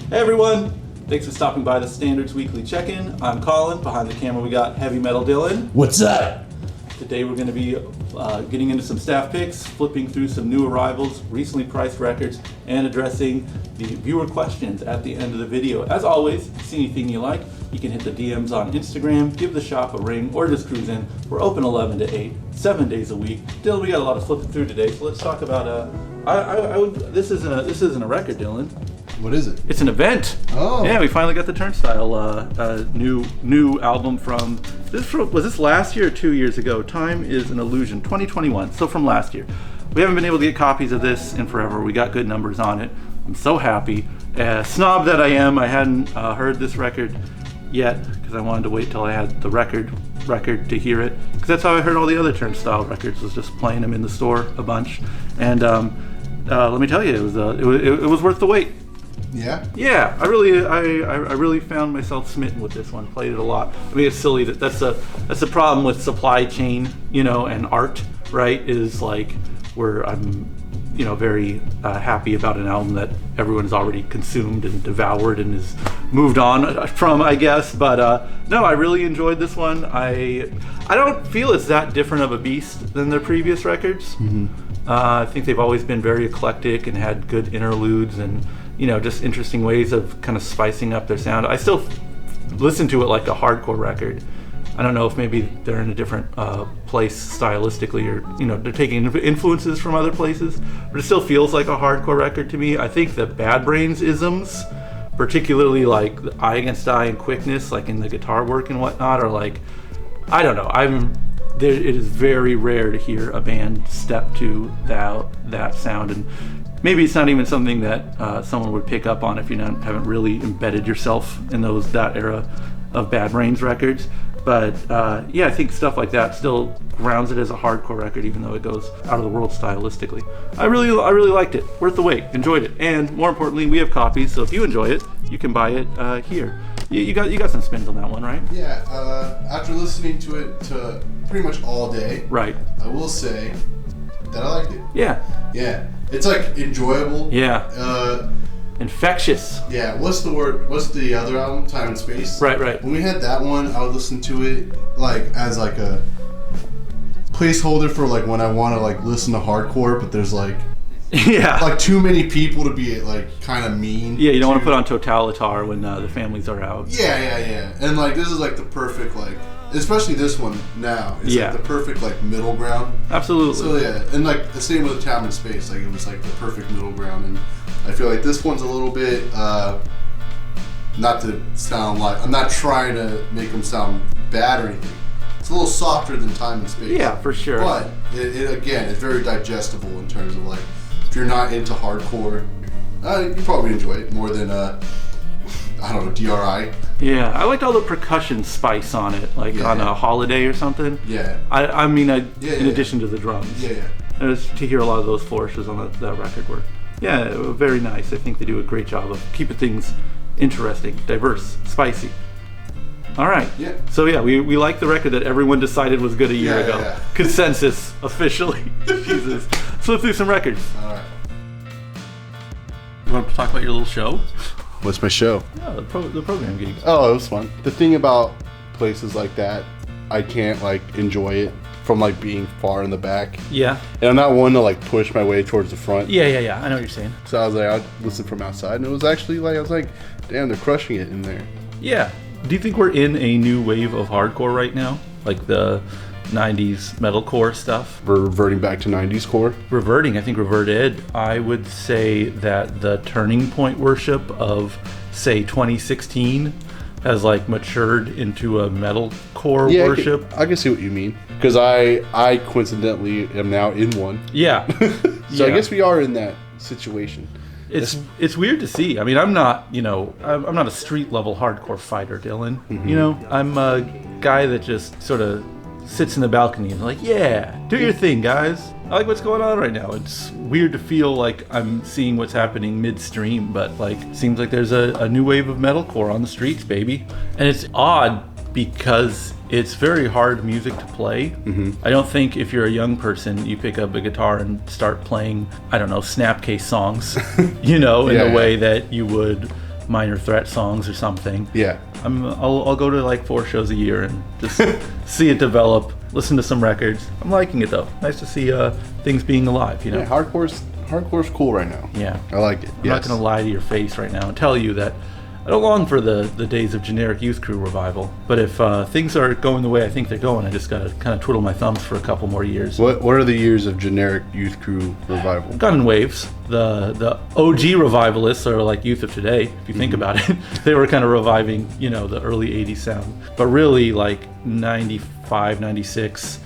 Hey everyone, thanks for stopping by the Standards Weekly Check-In. I'm Colin. Behind the camera we got Heavy Metal Dylan. What's up? Today we're going to be getting into some staff picks, flipping through some new arrivals, recently priced records, and addressing the viewer questions at the end of the video. As always, if you see anything you like, you can hit the DMs on Instagram, give the shop a ring, or just cruise in. We're open 11 to 8, 7 days a week. Dylan, we got a lot of flipping through today, so let's talk about. This isn't a record, Dylan. What is it? It's an event. Oh. Yeah, we finally got the Turnstile new album from was this last year or 2 years ago? Time is an Illusion, 2021. So from last year. We haven't been able to get copies of this in forever. We got good numbers on it. I'm so happy. Snob that I am, I hadn't heard this record yet because I wanted to wait till I had the record to hear it, because that's how I heard all the other Turnstile records, was just playing them in the store a bunch. And let me tell you, it was worth the wait. Yeah? Yeah, I really found myself smitten with this one. Played it a lot. I mean, it's silly that's the problem with supply chain, and art, right? Is like where I'm, very happy about an album that everyone's already consumed and devoured and is moved on from, I guess. But no, I really enjoyed this one. I don't feel it's that different of a beast than their previous records. Mm-hmm. I think they've always been very eclectic and had good interludes and just interesting ways of kind of spicing up their sound. I still listen to it like a hardcore record. I don't know if maybe they're in a different place stylistically, or they're taking influences from other places, but it still feels like a hardcore record to me. I think the Bad Brains isms, particularly like the Eye Against Eye and Quickness, like in the guitar work and whatnot, are like, I don't know. It is very rare to hear a band step to that sound, and maybe it's not even something that someone would pick up on if you haven't really embedded yourself in that era of Bad Brains records. But yeah, I think stuff like that still grounds it as a hardcore record, even though it goes out of the world stylistically. I really liked it. Worth the wait. Enjoyed it. And more importantly, we have copies, so if you enjoy it, you can buy it here. You got some spins on that one, right? Yeah. After listening to it to pretty much all day, right, I will say that I liked it. Yeah. Yeah. It's like enjoyable. Yeah. Infectious. Yeah. What's the word? What's the other album? Time and Space. Right. When we had that one, I would listen to it like as like a placeholder for like when I want to like listen to hardcore, but there's like like too many people to be like kind of mean. Yeah, you don't want to put on Totalitar when the families are out. Yeah. And like this is like the perfect like, especially this one now. It's like the perfect like middle ground. Absolutely. So yeah, and like the same with the Time and Space, like it was like the perfect middle ground, and I feel like this one's a little bit not to sound like I'm not trying to make them sound bad or anything. It's a little softer than Time and Space. Yeah, for sure. But it again, it's very digestible in terms of like if you're not into hardcore, you probably enjoy it more than I don't know, DRI. Yeah, I liked all the percussion spice on it, like on a Holiday or something. Yeah. I mean, in addition to the drums. Yeah. Just to hear a lot of those flourishes on that record work. Yeah, very nice. I think they do a great job of keeping things interesting, diverse, spicy. All right. Yeah. So yeah, we like the record that everyone decided was good a year ago. Yeah. Consensus, officially. Jesus. Let's flip through some records. All right. You want to talk about your little show? What's my show? Yeah, the program gigs. Oh, it was fun. The thing about places like that, I can't like enjoy it from like being far in the back. Yeah. And I'm not one to like push my way towards the front. Yeah. I know what you're saying. So I was like, I'd listen from outside, and it was actually like, I was like, damn, they're crushing it in there. Yeah. Do you think we're in a new wave of hardcore right now? Like the 90s metalcore stuff? We're reverting back to 90s core. I think reverted. I would say that the turning point worship of, say, 2016 has like matured into a metalcore worship. I can see what you mean. Because I coincidentally am now in one. Yeah. So I guess we are in that situation. It's weird to see. I mean, I'm not a street level hardcore fighter, Dylan. Mm-hmm. I'm a guy that just sort of sits in the balcony and like, yeah, do your thing, guys. I like what's going on right now. It's weird to feel like I'm seeing what's happening midstream, but like, seems like there's a new wave of metalcore on the streets, baby. And it's odd because it's very hard music to play. Mm-hmm. I don't think if you're a young person, you pick up a guitar and start playing, I don't know, Snapcase songs, in a way that you would Minor Threat songs or something. Yeah. I'll go to like 4 shows a year and just see it develop, listen to some records. I'm liking it though. Nice to see things being alive, you know? Yeah, hardcore's cool right now. Yeah. I like it. I'm not going to lie to your face right now and tell you that I don't long for the days of generic Youth Crew revival. But if things are going the way I think they're going, I just got to kind of twiddle my thumbs for a couple more years. What are the years of generic Youth Crew revival? Gone in waves. The OG revivalists are like Youth of Today, if you think about it. They were kind of reviving, you know, the early 80s sound. But really, like 95, 96,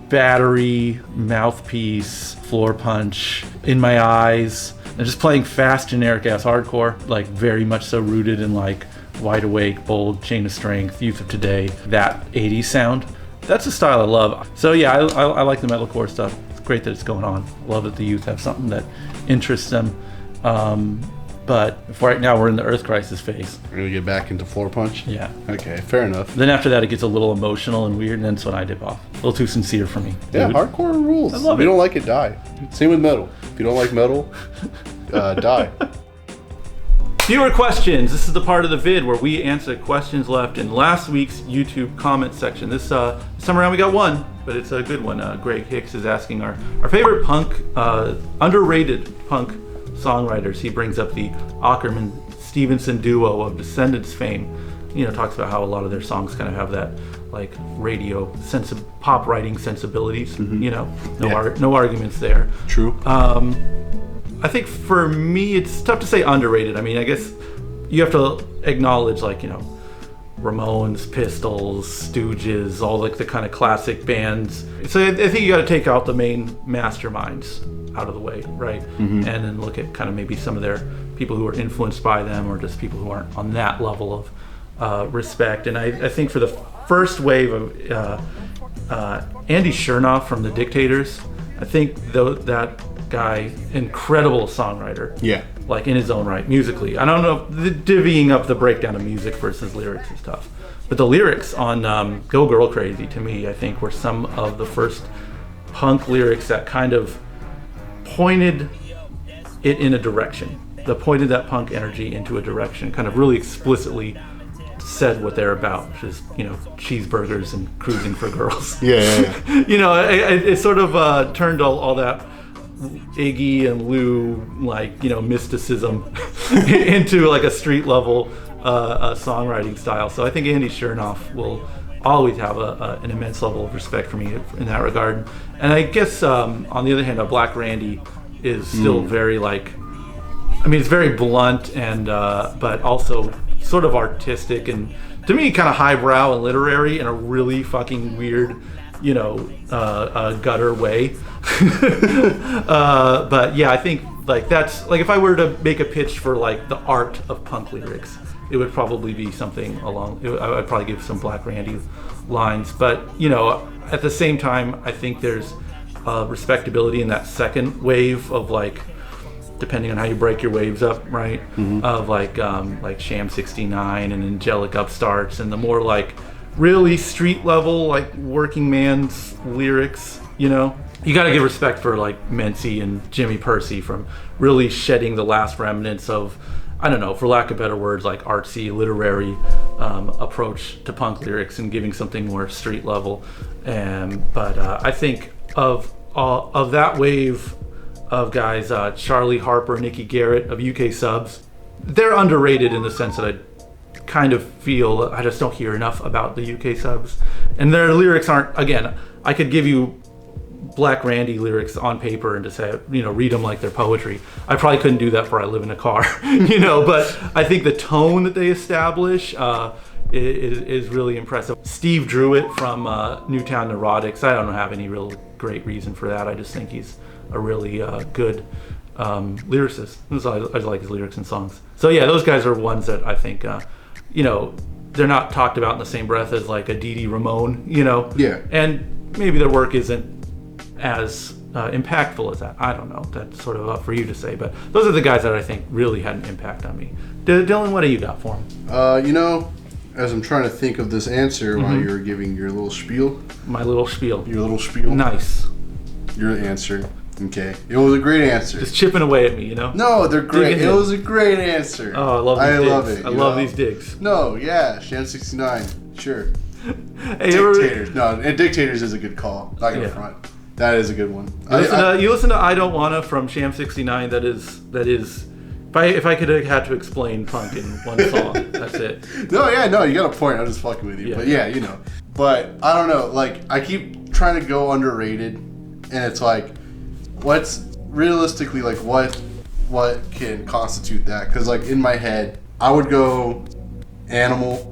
Battery, Mouthpiece, Floor Punch, In My Eyes, and just playing fast, generic-ass hardcore, like very much so rooted in like Wide Awake, Bold, Chain of Strength, Youth of Today, that 80s sound. That's a style I love. So yeah, I like the metalcore stuff. It's great that it's going on. I love that the youth have something that interests them. But for right now, we're in the Earth Crisis phase. We're going to get back into Floor Punch? Yeah. Okay, fair enough. Then after that, it gets a little emotional and weird, and then that's when I dip off. A little too sincere for me. Yeah, Dude. hardcore rules. I love If you it. don't like it, die. Same with metal. If you don't like metal, die. Viewer questions. This is the part of the vid where we answer questions left in last week's YouTube comment section. This time around we got one, but it's a good one. Greg Hicks is asking our favorite punk, underrated punk songwriters. He brings up the Ackerman-Stevenson duo of Descendants fame. You know, talks about how a lot of their songs kind of have that like radio pop writing sensibilities. You know, no arguments there. True. I think for me, it's tough to say underrated. I mean, I guess you have to acknowledge, like, you know, Ramones, Pistols, Stooges, all like the kind of classic bands. So I think you got to take out the main masterminds out of the way, right? And then look at kind of maybe some of their people who are influenced by them, or just people who aren't on that level of respect. And I think for the first wave of Andy Chernoff from the Dictators, I think that guy, incredible songwriter. Yeah. Like in his own right, musically. I don't know, the divvying up the breakdown of music versus lyrics is tough. But the lyrics on Go Girl Crazy, to me, I think were some of the first punk lyrics that kind of pointed it in a direction. That pointed that punk energy into a direction, kind of really explicitly said what they're about, which is, you know, cheeseburgers and cruising for girls. Yeah. You know, it sort of turned all that Iggy and Lou, like, you know, mysticism into like a street level songwriting style. So I think Andy Chernoff will always have an immense level of respect for me in that regard. And I guess on the other hand, Black Randy is still very like, I mean, it's very blunt and but also sort of artistic and to me kind of highbrow and literary in a really fucking weird, you know, gutter way. But yeah, I think like that's like if I were to make a pitch for like the art of punk lyrics, it would probably be something along. I'd probably give some Black Randy lines, but you know, at the same time, I think there's respectability in that second wave of like, depending on how you break your waves up, right? Of like Sham 69 and Angelic Upstarts and the more like really street level, like working man's lyrics, you know? You gotta give respect for like Mency and Jimmy Percy from really shedding the last remnants of, I don't know, for lack of better words, like artsy, literary approach to punk lyrics and giving something more street level. But I think of that wave of guys, Charlie Harper, Nicky Garrett of UK Subs, they're underrated in the sense that I kind of feel I just don't hear enough about the UK Subs, and their lyrics aren't. Again, I could give you Black Randy lyrics on paper and just say, you know, read them like they're poetry. I probably couldn't do that for I Live in a Car, you know. But I think the tone that they establish is really impressive. Steve Druitt from Newtown Neurotics. I don't have any real great reason for that. I just think he's a really good lyricist. I like his lyrics and songs. So yeah, those guys are ones that I think, you know, they're not talked about in the same breath as like a Dee Dee Ramone, you know? Yeah. And maybe their work isn't as impactful as that. I don't know. That's sort of up for you to say. But those are the guys that I think really had an impact on me. Dylan, what do you got for them? You know, as I'm trying to think of this answer while you're giving your little spiel. My little spiel. Your little spiel. Nice. Your answer. Okay, it was a great answer. Just chipping away at me, you know? No, they're great. Digging It in. was a great answer. Oh, I love these digs. love it. I you love know? these digs. No, yeah, Sham 69, sure. Hey, you ever- Dictators, no, and Dictators is a good call. Not gonna Yeah. front. That is a good one. You listen to I Don't Wanna from Sham 69. That is. If I could have had to explain punk in one song, that's it. No, you got a point. I'm just fucking with you. Yeah. But yeah, you know. But I don't know. Like, I keep trying to go underrated, and it's like, what's realistically like what can constitute that? Because like in my head, I would go Animal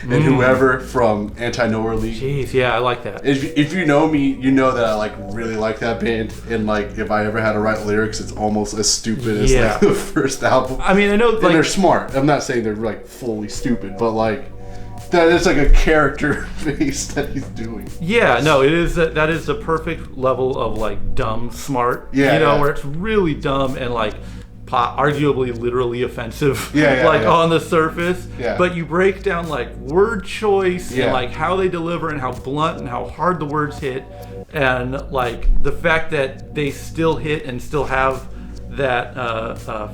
and whoever from Anti-Nowhere League. Jeez, yeah, I like that. If you know me, you know that I like really like that band, and like if I ever had to write lyrics, it's almost as stupid as Yeah. like the first album. I mean, I know And they're like smart. I'm not saying they're like fully stupid, but like that is like a character base that he's doing. yeah, no, it is that is the perfect level of like dumb smart. Yeah, you know, yeah. where it's really dumb and like arguably literally offensive. Yeah, yeah, like yeah. on the surface. Yeah. But you break down like word choice Yeah. and like how they deliver and how blunt and how hard the words hit, and like the fact that they still hit and still have that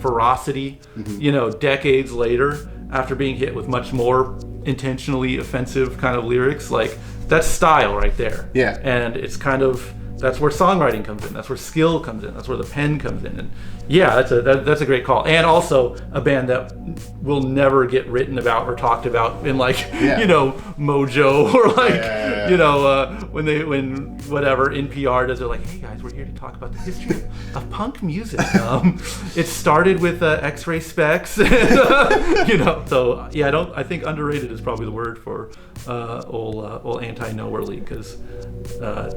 ferocity, Mm-hmm. you know, decades later after being hit with much more intentionally offensive kind of lyrics. Like that's style right there. Yeah. And it's kind of, that's where songwriting comes in. That's where skill comes in. That's where the pen comes in. And yeah, that's a great call. And also a band that will never get written about or talked about in like, Yeah. you know, Mojo or like, Yeah. you know, when whatever NPR does, they're like, hey guys, we're here to talk about the history of punk music. It started with X-Ray Specs, and, you know. So yeah, I think underrated is probably the word for old Anti-Nowhere League, because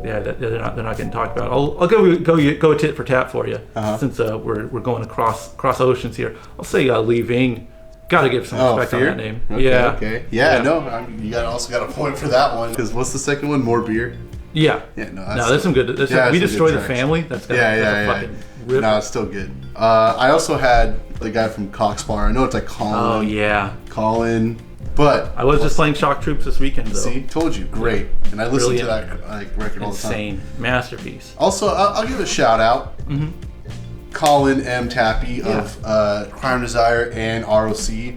yeah, they're not getting talked about. I'll go a tit for tat for you, since we're going across oceans here. I'll say Lee Ving. Got to give some respect on Fear? that name. Okay, yeah. Okay. Yeah. No. I mean, you also got a point for that one. Because what's the second one? More beer. Yeah. Yeah. No. There's some good. Yeah, We some Destroy good the tracks. Family. That's a fucking rip. No, it's still good. I also had the guy from Coxbar. I know it's like Colin. Oh yeah. Colin. But I was just playing Shock Troops this weekend though. see, told you, great. And I listen to Brilliant. that like record all the time. Insane masterpiece. Also, I'll give a shout out. Mm-hmm. Colin M. Tappy of Crime Desire and ROC.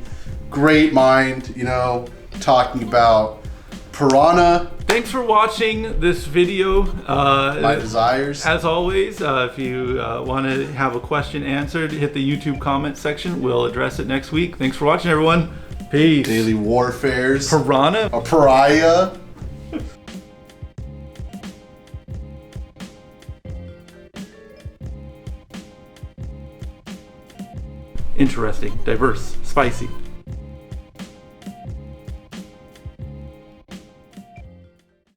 Great mind, you know, talking about Piranha, Thanks for watching this video. My Desires. As always, if you want to have a question answered, hit the YouTube comment section. We'll address it next week. Thanks for watching, everyone. Peace. Daily Warfares. Piranha. A Pariah. Interesting, diverse, spicy.